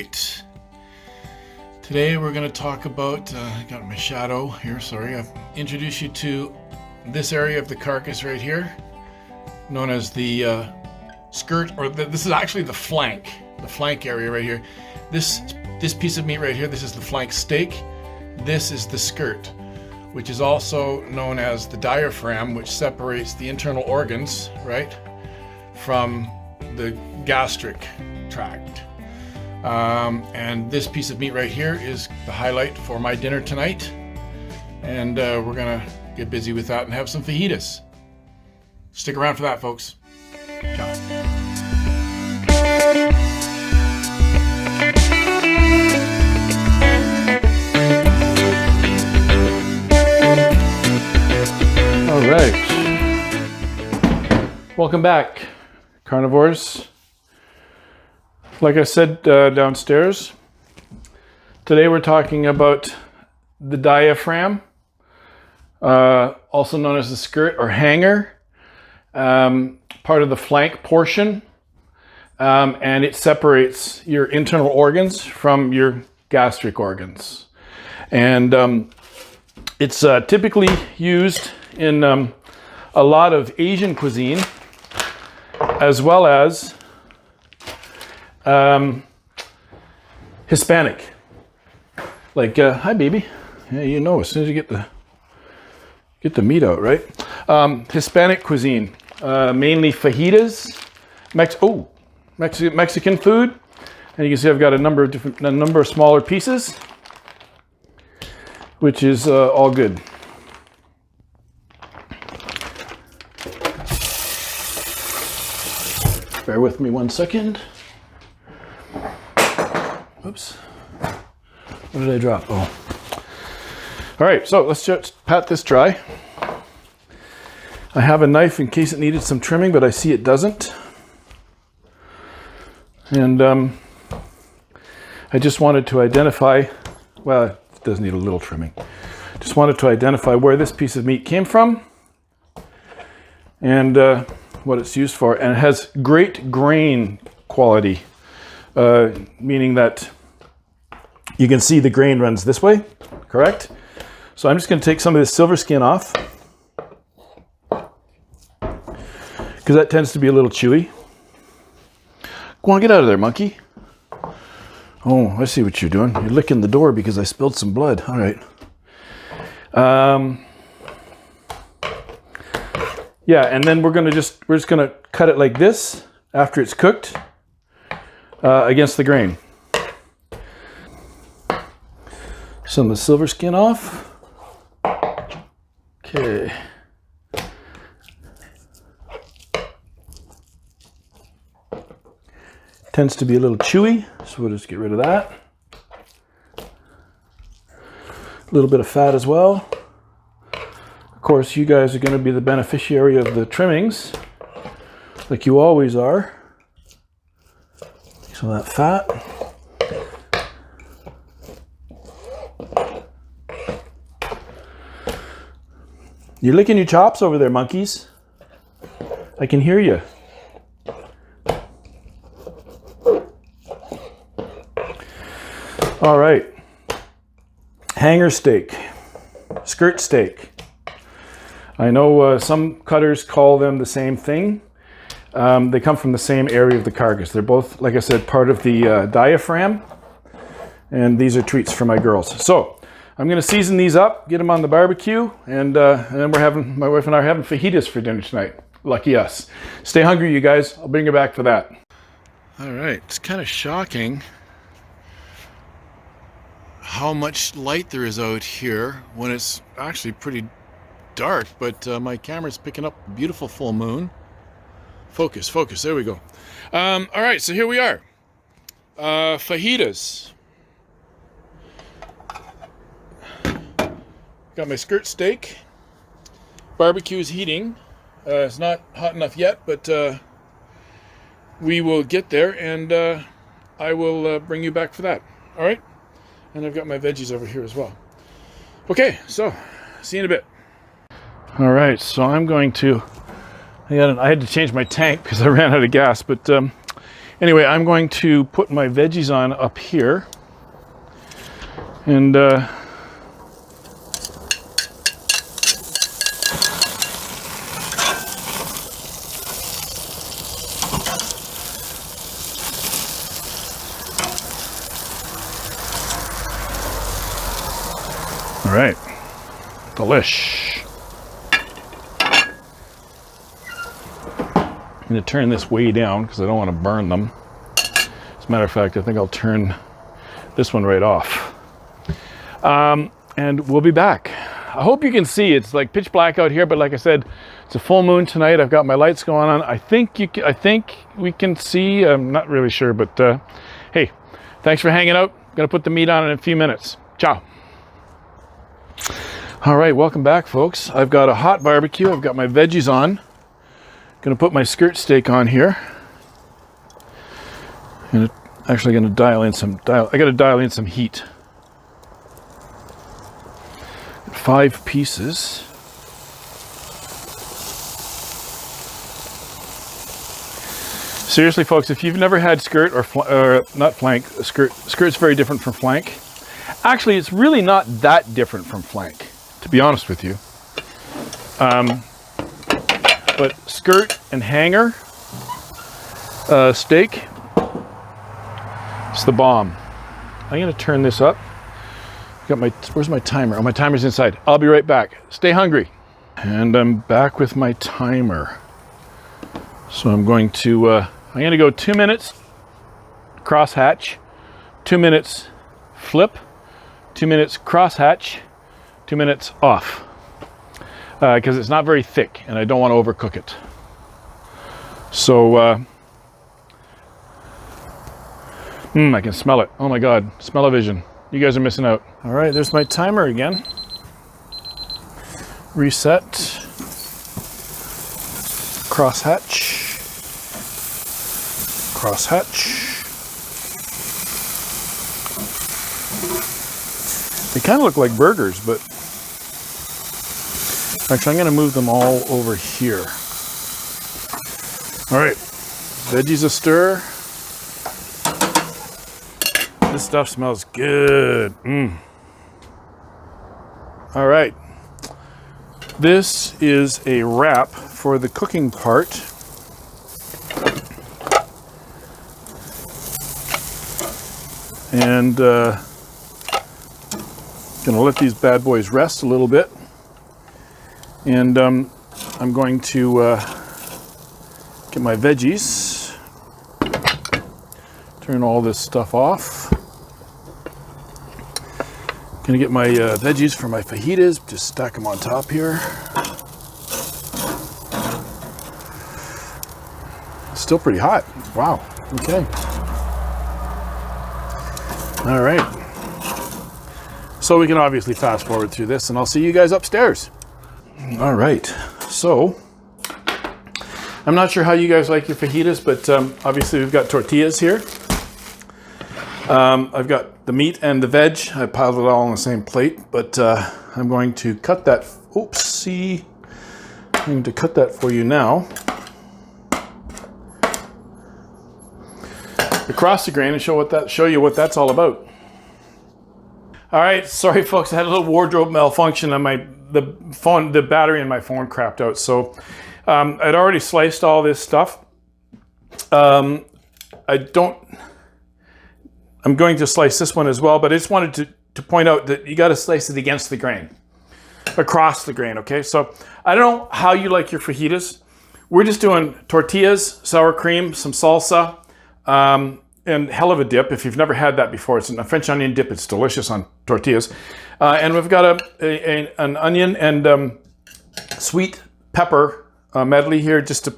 right. Today we're going to talk about, I got my shadow here, sorry. I've introduced you to this area of the carcass right here, known as the skirt, or this is actually the flank area right here. This piece of meat right here, this is the flank steak. This is the skirt, which is also known as the diaphragm, which separates the internal organs, right, from the gastric tract. And this piece of meat right here is the highlight for my dinner tonight. And we're gonna get busy with that and have some fajitas. Stick around for that, folks. Ciao. All right. Welcome back, carnivores. Like I said downstairs, today we're talking about the diaphragm, also known as the skirt or hanger, part of the flank portion, and it separates your internal organs from your gastric organs. And it's typically used in a lot of Asian cuisine, as well as Hispanic. Like, hi baby. Yeah, you know, as soon as you get the meat out, right? Hispanic cuisine, mainly fajitas, Mexican food. And you can see I've got a number of smaller pieces, which is all good. Bear with me 1 second. Oops. What did I drop? Oh. All right, so let's just pat this dry. I have a knife in case it needed some trimming, but I see it doesn't. And I just wanted to identify, well, it does need a little trimming. Just wanted to identify where this piece of meat came from and what it's used for. And it has great grain quality, meaning that you can see the grain runs this way, correct? So I'm just going to take some of this silver skin off, because that tends to be a little chewy. Go on, get out of there, monkey. Oh, I see what you're doing. You're licking the door because I spilled some blood. All right. Yeah, and then we're just gonna cut it like this after it's cooked against the grain. Some of the silver skin off. Okay. Tends to be a little chewy, so we'll just get rid of that. A little bit of fat as well. Of course, you guys are going to be the beneficiary of the trimmings, like you always are. Some of that fat. You're licking your chops over there, monkeys. I can hear you. All right. Hanger steak, skirt steak. I know some cutters call them the same thing. They come from the same area of the carcass. They're both, like I said, part of the diaphragm. And these are treats for my girls. So I'm going to season these up, get them on the barbecue, and then my wife and I are having fajitas for dinner tonight. Lucky us. Stay hungry, you guys. I'll bring you back for that. All right. It's kind of shocking how much light there is out here when it's actually pretty dark, but my camera's picking up a beautiful full moon. Focus, there we go. All right, so here we are. Fajitas. Got my skirt steak. Barbecue is heating. It's not hot enough yet, but we will get there, and I will bring you back for that. All right? And I've got my veggies over here as well. Okay, so see you in a bit. All right, so I'm going to, I had to change my tank because I ran out of gas, but Anyway, I'm going to put my veggies on up here. And all right, delish. I'm going to turn this way down because I don't want to burn them. As a matter of fact, I think I'll turn this one right off. And we'll be back. I hope you can see. It's like pitch black out here, but like I said, it's a full moon tonight. I've got my lights going on. I think we can see. I'm not really sure, but hey, thanks for hanging out. I'm going to put the meat on in a few minutes. Ciao. All right, welcome back, folks. I've got a hot barbecue. I've got my veggies on. Gonna put my skirt steak on here. And actually gonna dial in some heat. 5 pieces. Seriously, folks, if you've never had skirt or not flank, skirt's very different from flank. Actually, it's really not that different from flank, to be honest with you. But skirt and hanger steak, it's the bomb. I'm gonna turn this up. Where's my timer? Oh, my timer's inside. I'll be right back. Stay hungry. And I'm back with my timer. So I'm going to go 2 minutes cross hatch, 2 minutes flip, 2 minutes cross hatch, 2 minutes off. Because it's not very thick and I don't want to overcook it. So, I can smell it. Oh my God, smell-o-vision. You guys are missing out. All right, there's my timer again. Reset. Cross hatch. Cross hatch. They kind of look like burgers, but actually, I'm going to move them all over here. All right, veggies a stir. This stuff smells good. All right, this is a wrap for the cooking part. And gonna let these bad boys rest a little bit. And I'm going to get my veggies, turn all this stuff off. Gonna get my veggies for my fajitas, just stack them on top here. Still pretty hot. Wow, okay. All right. So we can obviously fast forward through this and I'll see you guys upstairs. All right, so I'm not sure how you guys like your fajitas, but obviously we've got tortillas here. I've got the meat and the veg. I piled it all on the same plate, but I'm going to cut that. Oopsie. I'm going to cut that for you now. Across the grain and show you what that's all about. All right, sorry folks, I had a little wardrobe malfunction on the battery in my phone crapped out. So I'd already sliced all this stuff. I'm going to slice this one as well, but I just wanted to point out that you got to slice it against the grain, across the grain, okay? So I don't know how you like your fajitas. We're just doing tortillas, sour cream, some salsa, and hell of a dip. If you've never had that before, it's a French onion dip. It's delicious on tortillas. And we've got an onion and sweet pepper medley here just to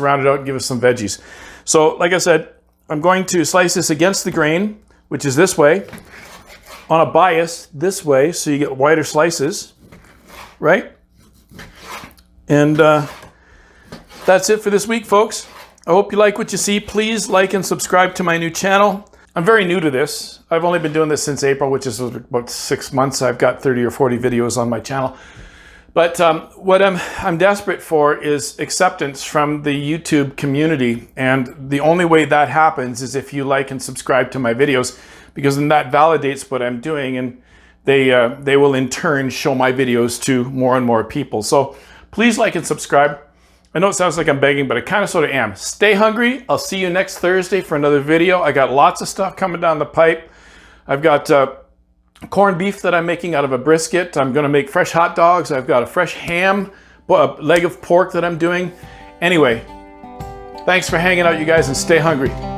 round it out and give us some veggies. So like I said, I'm going to slice this against the grain, which is this way, on a bias this way, so you get wider slices, right? And that's it for this week, folks. I hope you like what you see. Please like and subscribe to my new channel. I'm very new to this. I've only been doing this since April, which is about 6 months. I've got 30 or 40 videos on my channel. But what I'm desperate for is acceptance from the YouTube community. And the only way that happens is if you like and subscribe to my videos, because then that validates what I'm doing, and they will in turn show my videos to more and more people. So please like and subscribe. I know it sounds like I'm begging, but I kind of sort of am. Stay hungry. I'll see you next Thursday for another video. I got lots of stuff coming down the pipe. I've got corned beef that I'm making out of a brisket. I'm going to make fresh hot dogs. I've got a fresh ham, a leg of pork that I'm doing. Anyway, thanks for hanging out, you guys, and stay hungry.